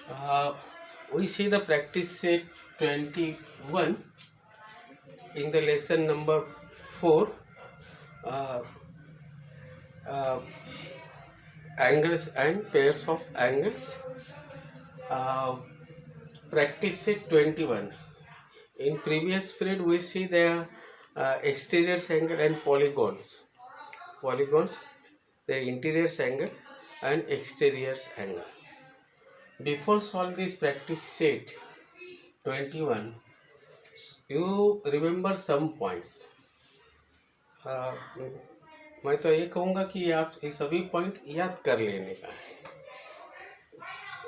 Uh, we see the practice set 21 in the lesson number 4, uh, uh, angles and pairs of angles. Uh, Practice set 21. In previous period we see the exterior angle and polygons. The interior angle and exterior angle. Before solve this practice set 21, you remember some points. मैं तो ये कहूँगा कि आप ये सभी point याद कर लेने का है,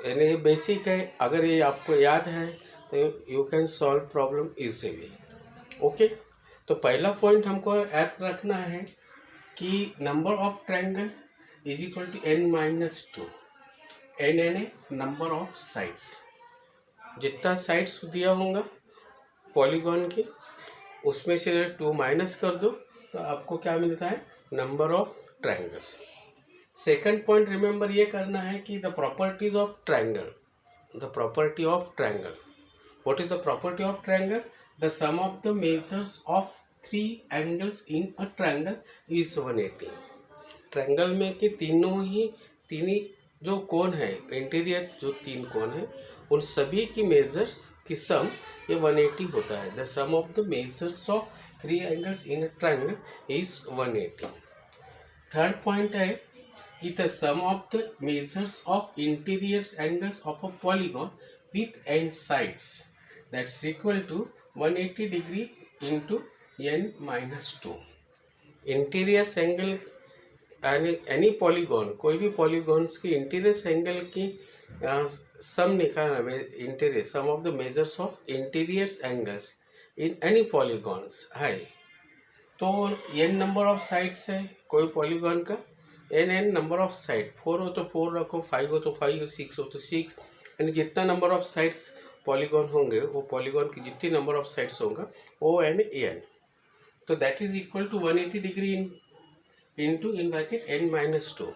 यानी ये बेसिक है. अगर ये आपको याद है तो you can solve problem easily. Okay, तो पहला पॉइंट हमको याद रखना है कि number of triangle is equal to n-2. n यानी नंबर ऑफ साइड्स. जितना साइड्स दिया होगा पॉलीगॉन के उसमें से 2 माइनस कर दो तो आपको क्या मिलता है, number of triangles. Second point remember ये करना है कि the properties of triangle. What is the property of triangle? The sum of the measures of 3 angles in a triangle is 180. Triangle में के तीन जो कोण है, इंटीरियर जो 3 कोण है, उन सभी की मेजर्स की सम ये 180 होता है. The sum of the measures of 3 angles in a triangle is 180. Third point है कि the sum of the measures of interior angles of a polygon with n sides that's equal to 180 degree into n-2. Interior angle any polygon, कोई भी polygons की interior angle की sum निकालना, interior sum of the measures of interior angles in any polygons है. तो n number of sides है कोई polygon का, n नंबर ऑफ साइड. 4 हो तो 4 रखो, 5 हो तो 5, 6 हो तो 6, यानी जितना नंबर ऑफ साइड्स पॉलीगॉन होंगे वो पॉलीगॉन की जितनी नंबर ऑफ साइड्स होगा ओ एन n. तो that is equal to 180 degree into in bracket n-2.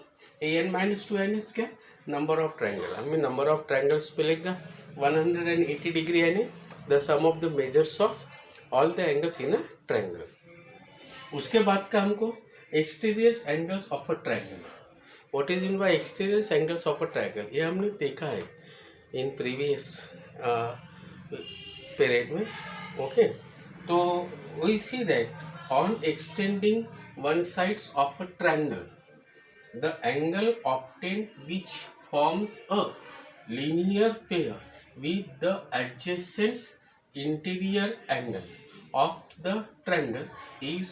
n-2 यानी क्या, नंबर ऑफ ट्रायंगल. हमें नंबर ऑफ ट्रायंगल्स मिलेगा 180 डिग्री, यानी the sum of the measures of all the angles in a triangle. उसके बाद का हमको exterior angles of a triangle. What is in by exterior angles of a triangle, ये हमने देखा है इन प्रीवियस पीरियड में. ओके, तो we see that on extending one sides of a triangle, the angle obtained which forms a linear pair with the adjacent interior angle of the triangle is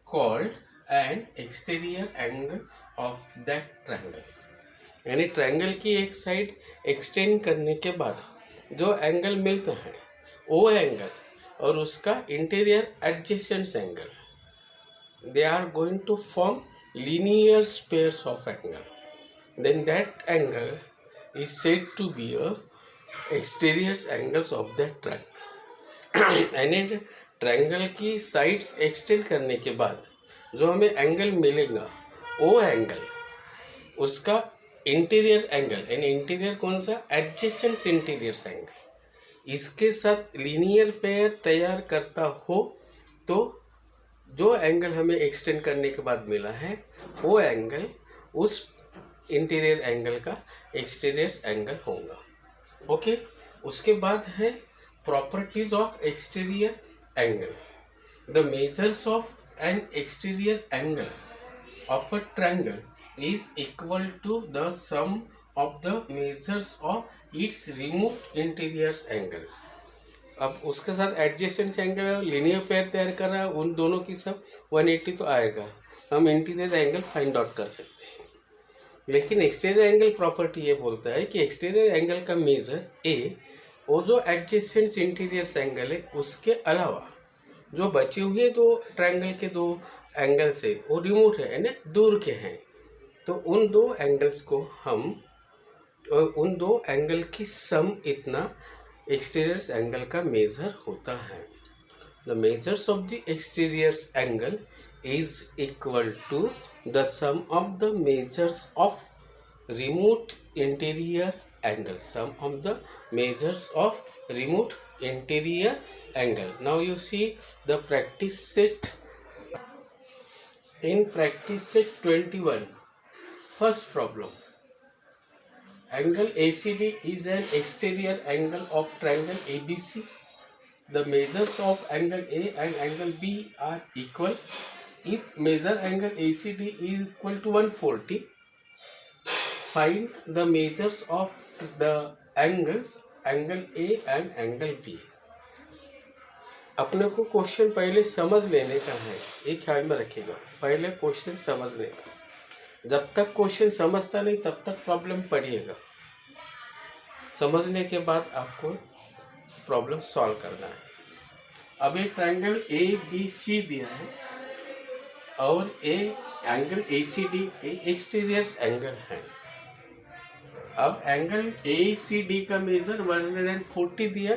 called an exterior angle of that triangle. यानी triangle की एक side extend करने के बाद जो angle मिलता है वो एंगल और उसका interior adjacent angle, they are going to form linear pairs of angle. Then that angle is said to be a exterior angles of that triangle. यानी ट्रायंगल की साइड्स एक्सटेंड करने के बाद जो हमें एंगल मिलेगा वो एंगल उसका इंटीरियर एंगल, यानी इंटीरियर कौन सा, एडजेसेंट इंटीरियर एंगल, इसके साथ लीनियर पेयर तैयार करता हो तो जो एंगल हमें एक्सटेंड करने के बाद मिला है वो एंगल उस इंटीरियर एंगल का एक्सटीरियर एंगल होगा. ओके, उसके बाद है properties of exterior angle. The measures of N exterior angle of a triangle is equal to the sum of the measures of its removed interior angle. अब उसके साथ adjacent angle linear pair तैयार कर रहा है, उन दोनों की सब 180 तो आएगा, हम इंटीरियर एंगल फाइंड आउट कर सकते हैं. लेकिन एक्सटीरियर एंगल प्रॉपर्टी ये बोलता है कि एक्सटीरियर एंगल का मेजर ए, वो जो एडजेसेंट इंटीरियर एंगल है उसके अलावा जो बचे हुए दो ट्रायंगल के 2 एंगल से वो रिमोट है, यानी दूर के हैं, तो उन 2 एंगल्स को हम, उन 2 एंगल की सम इतना एक्सटीरियर एंगल का मेजर होता है. The measures of the exterior angle is equal to the sum of the measures of remote interior angle, sum of the measures of remote interior angle. Now you see the practice set. In practice set 21, first problem, angle ACD is an exterior angle of triangle ABC. The measures of angle A and angle B are equal. If measure angle ACD is equal to 140, find the measures of the angles angle A and angle B. अपने को question पहले समझ लेने का है, ये ख्याल में रखिएगा, पहले क्वेश्चन समझने का। जब तक क्वेश्चन समझता नहीं तब तक प्रॉब्लम पढ़िएगा, समझने के बाद आपको प्रॉब्लम सॉल्व करना है। अब एक ट्रायंगल ए बी सी दिया है और A angle A C D exterior angle है। अब एंगल ए सी डी का मेजर 140 दिया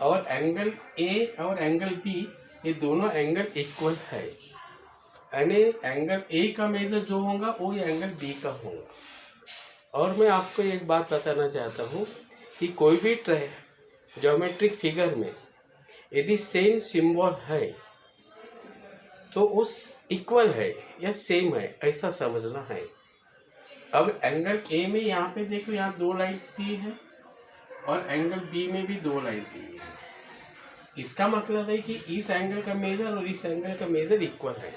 और एंगल ए और एंगल बी ये दोनों एंगल इक्वल है, यानी एंगल ए का मेजर जो होगा वो एंगल बी का होगा। और मैं आपको एक बात बताना चाहता हूँ कि कोई भी ज्योमेट्रिक फिगर में यदि सेम सिंबल है तो उस इक्वल है या सेम है ऐसा समझना है। अब एंगल ए में यहाँ पे देखो, यहाँ 2 लाइन्स दी है और एंगल बी में भी 2 लाइन दी है। इसका मतलब है कि इस एंगल का मेजर और इस एंगल का मेजर इक्वल है,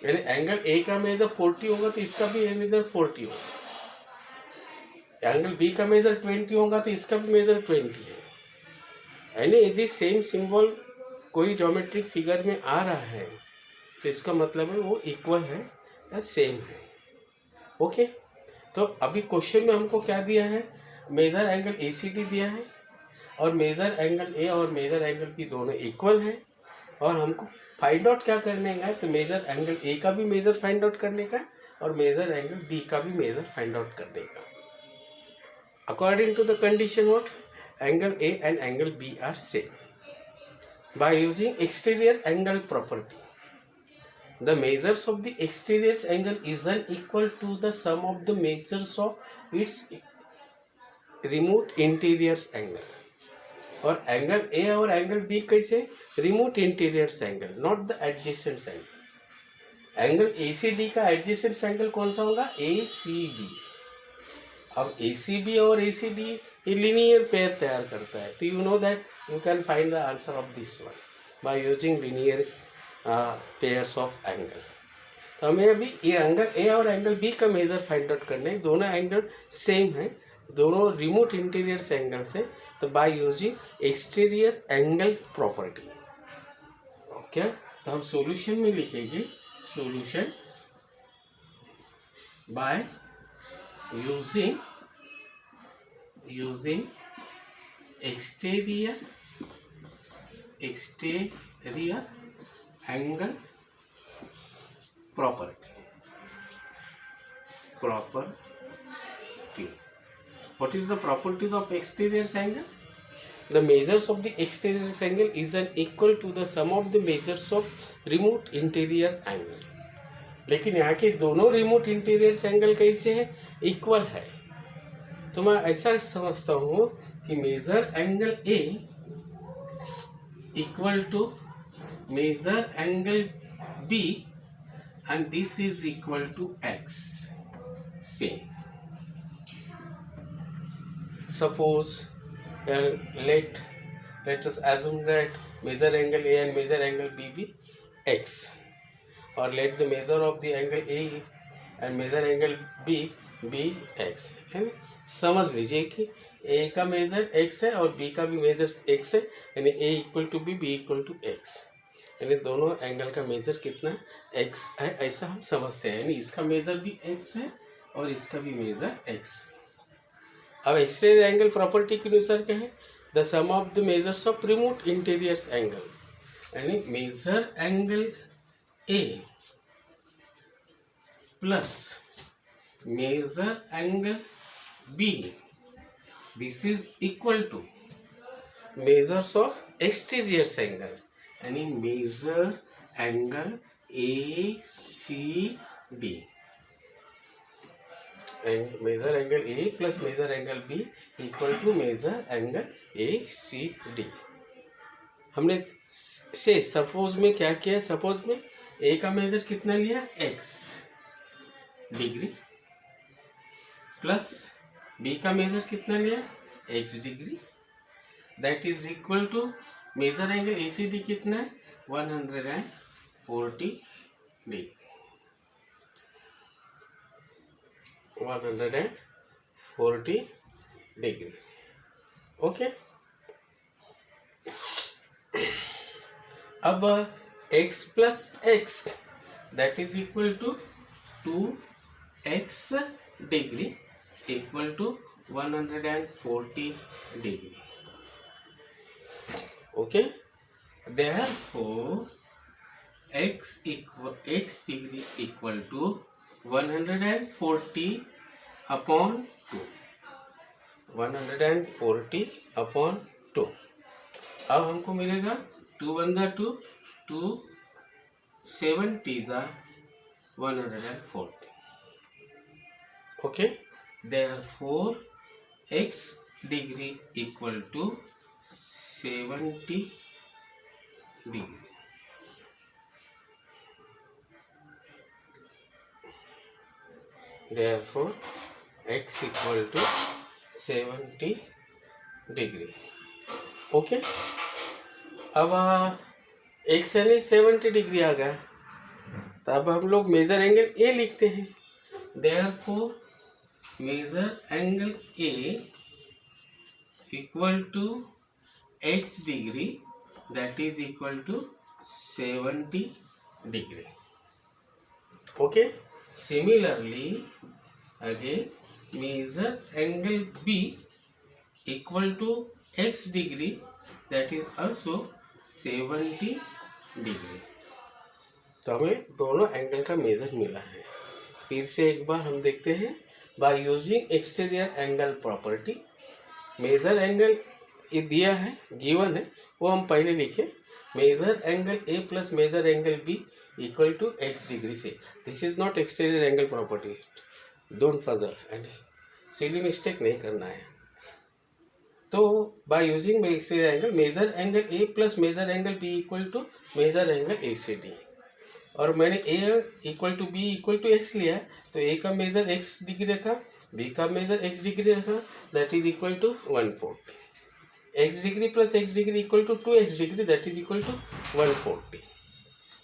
यानी एंगल ए का मेजर 40 होगा तो इसका भी मेजर 40 होगा। एंगल बी का मेजर 20 होगा तो इसका भी मेजर 20 है। यानी यदि सेम सिंबल कोई ज्योमेट्रिक फिगर में आ रहा है तो इसका मतलब है वो इक्वल है या सेम है। ओके, तो अभी क्वेश्चन में हमको क्या दिया है, measure angle A C D दिया है और मेजर एंगल ए और मेजर एंगल बी दोनों इक्वल है और हमको फाइंड आउट क्या करने का है, तो मेजर एंगल ए का भी मेजर फाइंड आउट करने का और मेजर एंगल बी का भी मेजर फाइंड आउट करने का। According to the condition what, angle A and angle B are same by using exterior angle property. The measures of the exterior angle is equal to the sum of the measures of its remote interior angle. और angle A और angle B कैसे, remote interior angle, not the adjacent angle. Angle A C D का adjacent angle कौन सा होगा, ए C B. अब ए C B और ए C D ये लीनियर पेयर तैयार करता है, तो you know that you can find the answer of this one by using linear pairs of angle. तो हमें अभी ये एंगल ए और एंगल बी का मेजर फाइंड आउट करना है। दोनों एंगल सेम है, दोनों रिमोट इंटीरियर एंगल से, तो by using exterior angle property. Okay, तो हम सॉल्यूशन में लिखेंगे, solution bye using exterior angle property. What is the properties of exterior angle? The measures of the exterior angle is equal to the sum of the measures of remote interior angle. लेकिन यहाँ के दोनों remote interior angle कैसे है, equal है। तो मैं ऐसा समझता हूँ कि measure angle A equal to measure angle B and this is equal to x. Same. Suppose let us assume that measure angle A and measure angle B be x, or let the measure of the angle A and measure angle B be x. है, समझ लीजिए कि A का major x है और B का भी measure x है, यानी A equal to B, B equal to x, यानी दोनों एंगल का मेजर कितना x है, ऐसा हम समझते हैं। यानी इसका मेजर भी x है और इसका भी मेजर x। अब एक्सटीरियर एंगल प्रॉपर्टी के अनुसार क्या है, the sum of the measures of remote interior angle, यानी measure angle A plus measure angle B, this is equal to measures of exterior angle, यानी measure angle A C B. Measure angle A plus measure angle B equal to measure angle A C D. हमने से suppose में क्या किया, suppose में ए का measure कितना लिया x डिग्री प्लस बी का मेजर कितना लिया x degree, that is equal to measure angle A C D कितना है 140 डिग्री, 140 डिग्री। ओके, अब x प्लस x that is equal to 2x degree equal to 140 degree. Okay, therefore x degree equal to 140 upon 2, 140 upon 2। अब हमको मिलेगा 2 1 2, 2 70 140। Okay, therefore x degree equal to 70 degree. Therefore x equal to 70 degree. Okay, अब x यानी 70 degree आ गया, तो अब हम लोग मेजर एंगल ए लिखते हैं। Therefore measure angle A equal to x degree that is equal to 70 degree। okay, similarly again measure angle B equal to x degree that is also 70 degree। तो हमें दोनों एंगल का मेजर मिला है। फिर से एक बार हम देखते हैं, by using exterior angle property measure angle ये दिया है, गिवन है, वो हम पहले लिखे measure angle A plus measure angle B equal to X degree से। This is not exterior angle property, don't further and silly mistake नहीं करना है। तो by using exterior angle measure angle A plus measure angle B equal to measure angle A C D, और मैंने A equal to be equal to x लिया, तो A का measure x degree रखा, बी का मेजर एक्स डिग्री रखा, that is equal to 140। x degree plus x degree equal to 2x degree that is equal to 140।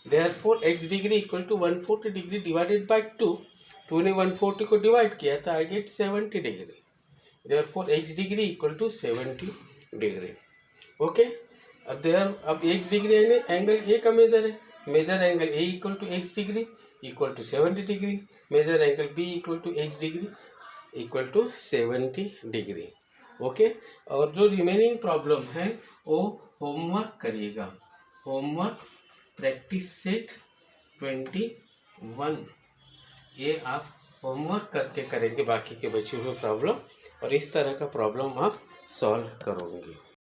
therefore x degree equal to 140 degree divided by 2, 2 ने 140 को divide किया तो I get 70 degree. therefore x degree equal to 70 degree. Okay, अब x degree angle A का measure है, measure angle A equal to x degree equal to 70 degree, measure angle B equal to x degree equal to 70 degree. Okay, और जो remaining problem है वो homework करिएगा, homework practice set 21 ये आप homework करके करेंगे बाकी के बचे हुए प्रॉब्लम, और इस तरह का प्रॉब्लम आप सॉल्व करोगे।